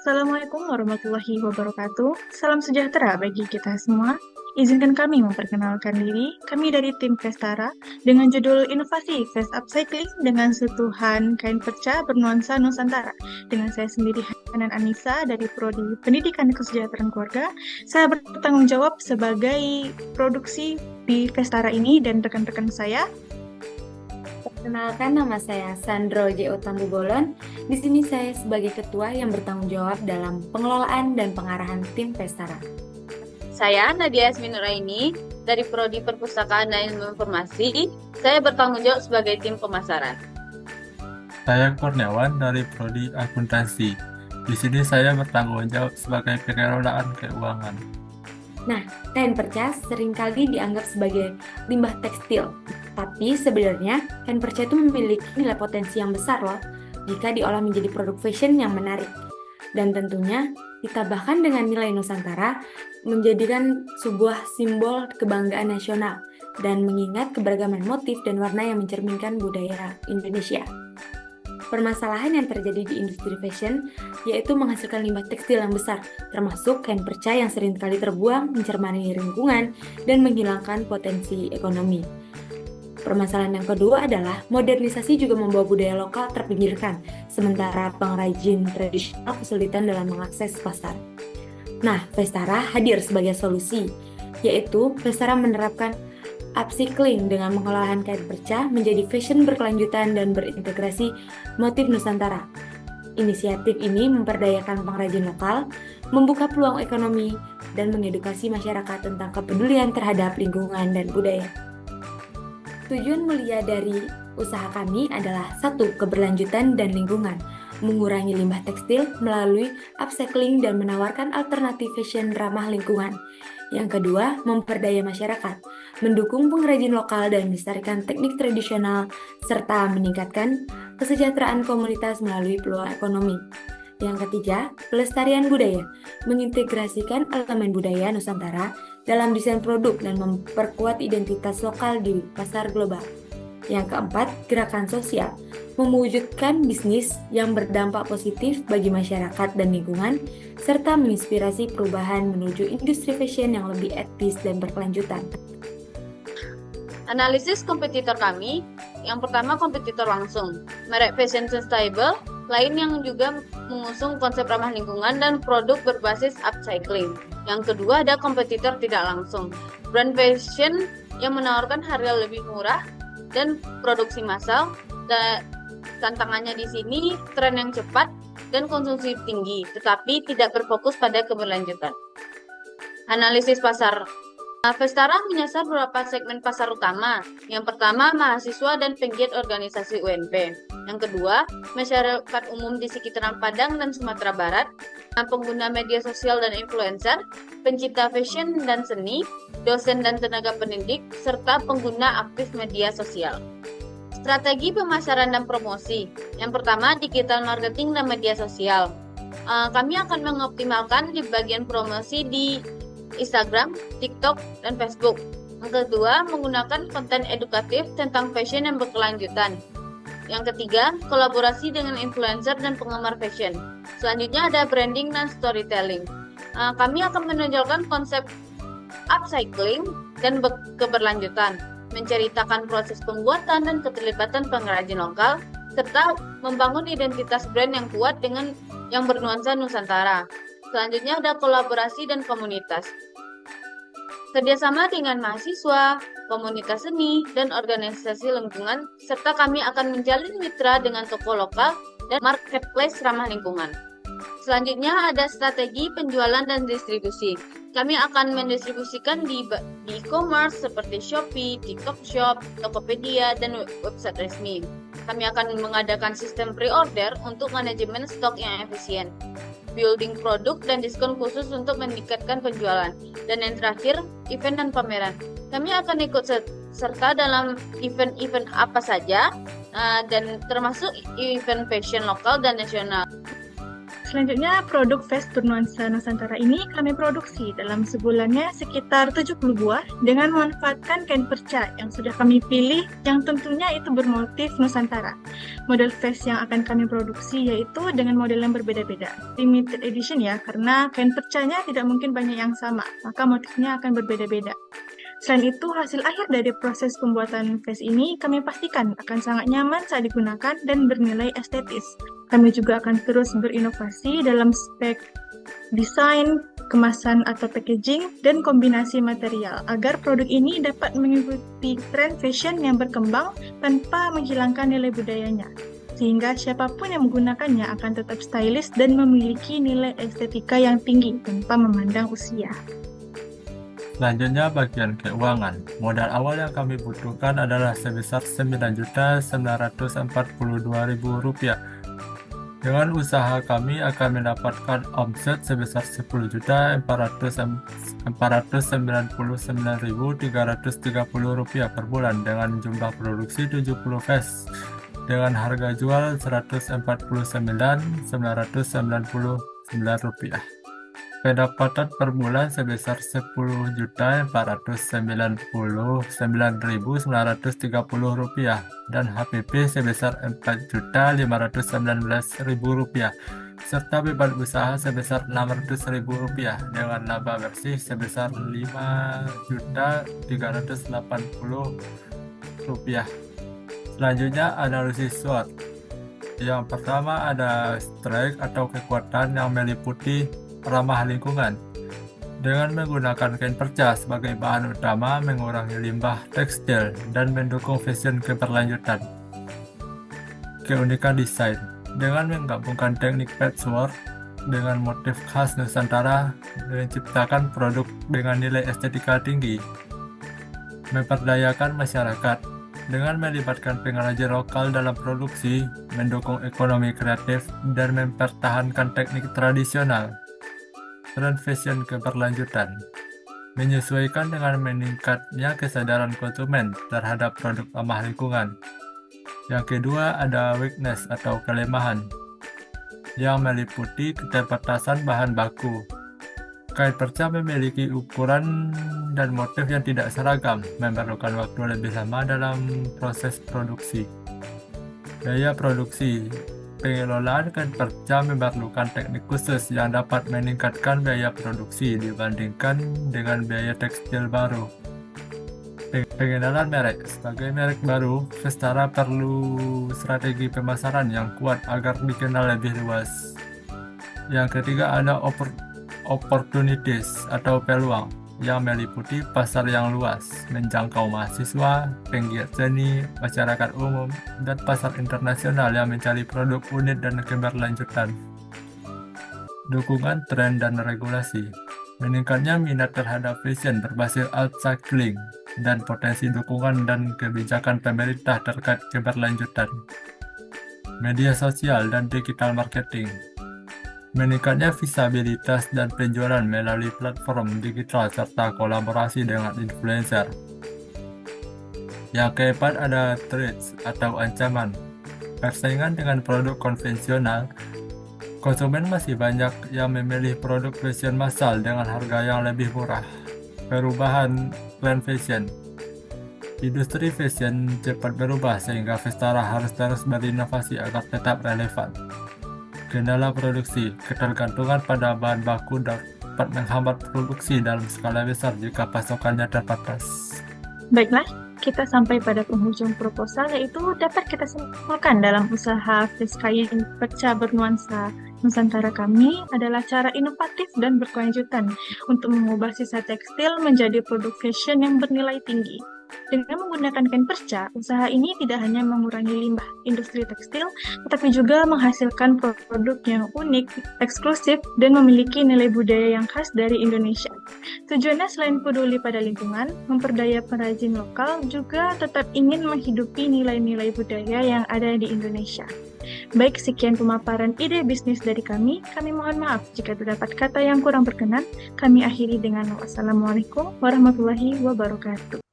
Assalamualaikum warahmatullahi wabarakatuh. Salam sejahtera bagi kita semua. Izinkan kami memperkenalkan diri. Kami dari tim Vestara dengan judul Inovasi Fast Upcycling dengan sentuhan kain perca bernuansa Nusantara. Dengan saya sendiri Hanan Anissa dari Prodi Pendidikan dan Kesejahteraan Keluarga. Saya bertanggung jawab sebagai produksi di Vestara ini dan rekan-rekan saya. Perkenalkan, nama saya Sandro J. Tambubolon. Di sini saya sebagai ketua yang bertanggung jawab dalam pengelolaan dan pengarahan tim Pestara. Saya Nadia Yasmin Nuraini dari Prodi Perpustakaan dan Ilmu Informasi. Saya bertanggung jawab sebagai tim pemasaran. Saya Kurniawan dari Prodi Akuntansi. Di sini saya bertanggung jawab sebagai pengelolaan keuangan. Nah, kain perca seringkali dianggap sebagai limbah tekstil. Tapi sebenarnya kain perca itu memiliki nilai potensi yang besar loh jika diolah menjadi produk fashion yang menarik. Dan tentunya ditambahkan dengan nilai Nusantara menjadikan sebuah simbol kebanggaan nasional dan mengingat keberagaman motif dan warna yang mencerminkan budaya Indonesia. Permasalahan yang terjadi di industri fashion yaitu menghasilkan limbah tekstil yang besar, termasuk kain perca yang seringkali terbuang, mencermati lingkungan, dan menghilangkan potensi ekonomi. Permasalahan yang kedua adalah modernisasi juga membawa budaya lokal terpinggirkan, sementara pengrajin tradisional kesulitan dalam mengakses pasar. Nah, Vestara hadir sebagai solusi, yaitu Vestara menerapkan upcycling dengan pengolahan kain perca menjadi fashion berkelanjutan dan berintegrasi motif Nusantara. Inisiatif ini memperdayakan pengrajin lokal, membuka peluang ekonomi, dan mengedukasi masyarakat tentang kepedulian terhadap lingkungan dan budaya. Tujuan mulia dari usaha kami adalah 1. Keberlanjutan dan lingkungan, mengurangi limbah tekstil melalui upcycling dan menawarkan alternatif fashion ramah lingkungan. Yang kedua, memperdaya masyarakat, mendukung pengrajin lokal dan melestarikan teknik tradisional, serta meningkatkan kesejahteraan komunitas melalui peluang ekonomi. Yang ketiga, pelestarian budaya, mengintegrasikan elemen budaya Nusantara dalam desain produk dan memperkuat identitas lokal di pasar global. Yang keempat, gerakan sosial, mewujudkan bisnis yang berdampak positif bagi masyarakat dan lingkungan, serta menginspirasi perubahan menuju industri fashion yang lebih etis dan berkelanjutan. Analisis kompetitor kami, yang pertama kompetitor langsung, merek fashion sustainable, lain yang juga mengusung konsep ramah lingkungan dan produk berbasis upcycling. Yang kedua ada kompetitor tidak langsung, brand fashion yang menawarkan harga lebih murah dan produksi massal. Dan tantangannya di sini tren yang cepat dan konsumsi tinggi, tetapi tidak berfokus pada keberlanjutan. Analisis pasar. Vestara menyasar beberapa segmen pasar utama. Yang pertama, mahasiswa dan penggiat organisasi UNP. Yang kedua, masyarakat umum di sekitaran Padang dan Sumatera Barat, pengguna media sosial dan influencer, pencipta fashion dan seni, dosen dan tenaga pendidik, serta pengguna aktif media sosial. Strategi pemasaran dan promosi. Yang pertama, digital marketing dan media sosial. Kami akan mengoptimalkan di bagian promosi di Instagram, TikTok, dan Facebook. Yang kedua, menggunakan konten edukatif tentang fashion yang berkelanjutan. Yang ketiga, kolaborasi dengan influencer dan penggemar fashion. Selanjutnya ada branding dan storytelling. Kami akan menonjolkan konsep upcycling dan keberlanjutan, menceritakan proses pembuatan dan keterlibatan pengrajin lokal, serta membangun identitas brand yang kuat dengan yang bernuansa Nusantara. Selanjutnya ada kolaborasi dan komunitas. Kerjasama dengan mahasiswa, komunitas seni, dan organisasi lingkungan, serta kami akan menjalin mitra dengan toko lokal dan marketplace ramah lingkungan. Selanjutnya ada strategi penjualan dan distribusi. Kami akan mendistribusikan di e-commerce seperti Shopee, TikTok Shop, Tokopedia, dan website resmi. Kami akan mengadakan sistem pre-order untuk manajemen stok yang efisien, building produk dan diskon khusus untuk meningkatkan penjualan. Dan yang terakhir, event dan pameran. Kami akan ikut serta dalam event-event apa saja, dan termasuk event fashion lokal dan nasional. Selanjutnya, produk vest bernuansa Nusantara ini kami produksi dalam sebulannya sekitar 70 buah dengan memanfaatkan kain perca yang sudah kami pilih yang tentunya itu bermotif Nusantara. Model vest yang akan kami produksi yaitu dengan model yang berbeda-beda. Limited edition ya, karena kain percanya tidak mungkin banyak yang sama, maka motifnya akan berbeda-beda. Selain itu, hasil akhir dari proses pembuatan vest ini kami pastikan akan sangat nyaman saat digunakan dan bernilai estetis. Kami juga akan terus berinovasi dalam spek desain, kemasan atau packaging, dan kombinasi material agar produk ini dapat mengikuti tren fashion yang berkembang tanpa menghilangkan nilai budayanya. Sehingga siapapun yang menggunakannya akan tetap stylish dan memiliki nilai estetika yang tinggi tanpa memandang usia. Selanjutnya bagian keuangan. Modal awal yang kami butuhkan adalah sebesar Rp9.942.000. Dengan usaha kami akan mendapatkan omset sebesar Rp10.499.330 per bulan dengan jumlah produksi 70 vest dengan harga jual Rp149.999. Pendapatan per bulan sebesar Rp10.499.930 dan HPP sebesar Rp4.519.000 serta beban usaha sebesar Rp600.000 dengan laba bersih sebesar Rp5.380.000. Selanjutnya analisis SWOT. Yang pertama ada strength atau kekuatan yang meliputi ramah lingkungan. Dengan menggunakan kain perca sebagai bahan utama, mengurangi limbah tekstil, dan mendukung fashion keberlanjutan. Keunikan desain. Dengan menggabungkan teknik patchwork dengan motif khas Nusantara, menciptakan produk dengan nilai estetika tinggi. Memperdayakan masyarakat. Dengan melibatkan pengrajin lokal dalam produksi, mendukung ekonomi kreatif, dan mempertahankan teknik tradisional. Tren fashion keberlanjutan. Menyesuaikan dengan meningkatnya kesadaran konsumen terhadap produk ramah lingkungan. Yang kedua ada weakness atau kelemahan, yang meliputi keterbatasan bahan baku. Kain perca memiliki ukuran dan motif yang tidak seragam, memerlukan waktu lebih lama dalam proses produksi. Biaya produksi. Pengelolaan kain perca memerlukan teknik khusus yang dapat meningkatkan biaya produksi dibandingkan dengan biaya tekstil baru. Pengenalan merek. Sebagai merek baru, Vestara perlu strategi pemasaran yang kuat agar dikenal lebih luas. Yang ketiga ada opportunities atau peluang, yang meliputi pasar yang luas, menjangkau mahasiswa, penggiat seni, masyarakat umum, dan pasar internasional yang mencari produk unik dan keberlanjutan. Dukungan tren dan regulasi. Meningkatnya minat terhadap fashion berbasis upcycling dan potensi dukungan dan kebijakan pemerintah terkait keberlanjutan. Media sosial dan digital marketing. Meningkatnya visibilitas dan penjualan melalui platform digital serta kolaborasi dengan influencer. Yang keempat ada threats atau ancaman. Persaingan dengan produk konvensional. Konsumen masih banyak yang memilih produk fashion massal dengan harga yang lebih murah. Perubahan tren fashion. Industri fashion cepat berubah sehingga Vestara harus terus berinovasi agar tetap relevan. Kendala produksi. Ketergantungan pada bahan baku dapat menghambat produksi dalam skala besar jika pasokannya terbatas. Baiklah, kita sampai pada penghujung proposal, yaitu dapat kita simpulkan dalam usaha vest kain perca bernuansa Nusantara kami adalah cara inovatif dan berkelanjutan untuk mengubah sisa tekstil menjadi produk fashion yang bernilai tinggi. Dengan menggunakan kain perca, usaha ini tidak hanya mengurangi limbah industri tekstil, tetapi juga menghasilkan produk yang unik, eksklusif, dan memiliki nilai budaya yang khas dari Indonesia. Tujuannya selain peduli pada lingkungan, memperdaya pengrajin lokal, juga tetap ingin menghidupi nilai-nilai budaya yang ada di Indonesia. Baik, sekian pemaparan ide bisnis dari kami. Kami mohon maaf jika terdapat kata yang kurang berkenan. Kami akhiri dengan wassalamualaikum warahmatullahi wabarakatuh.